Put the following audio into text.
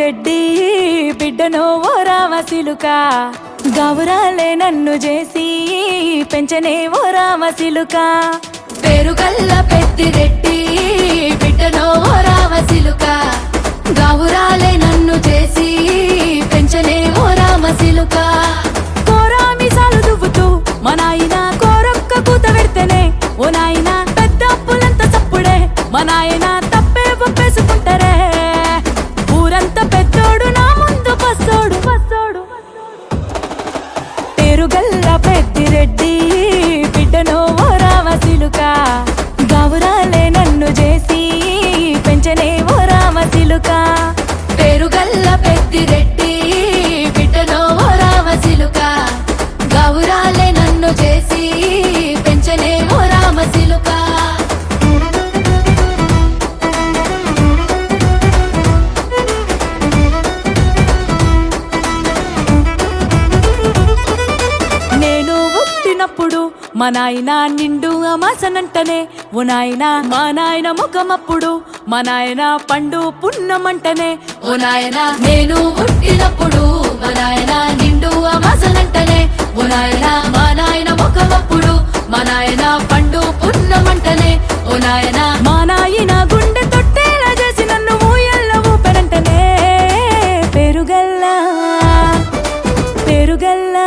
రెడ్డి బిడ్డనో ఓ రామసిలుక గౌరాలే నన్ను చేసి పెంచనే ఓ రామసిలుక పేరుగల్ల పెద్దిరెడ్డి బిడ్డనో ఓ రామసిలుక గౌరాలే నన్ను చేసి పెంచనే ఓ రామసిలుక కోరామిసాలు దువ్వుతూ మా నాయన కోరొక్క కూత పెడితేనే ఓ నాయన పెద్ద అప్పులంత చప్పుడే మా నాయన తప్పే ఒప్పేసుకుంటారే ఊరంతా పెద్దోడు నా ముందు పస్సోడు పస్సోడు పేరుగల్ల పెద్దిరెడ్డి బిడ్డనో ఓ రామసిలుక గౌరాలే నన్ను చేసి పెంచనే ఓ రామసిలుక పేరుగల్ల పెద్దిరెడ్డి బిడ్డనో ఓ రామసిలుక గౌరాలే నన్ను చేసి పెంచనే ఓ రామసిలుక నేను పుట్టినప్పుడు మా నాయన నిండు అమాసనంటనే ఓ నాయన మా నాయన ముఖమప్పుడు మా నాయన పండు పున్నమంటనే ఓ నాయన నేను పుట్టినప్పుడు మా నాయన నిండు అమాసనంటనే ఓ నాయన మా నాయన ముఖమప్పుడు మా నాయన పండు పున్నమంటనే ఓ నాయన మా నాయన గుండె తొట్టేలా చేసి నన్ను ఊయల్ల ఊపెనంటనే పేరుగల్లా పేరుగల్లా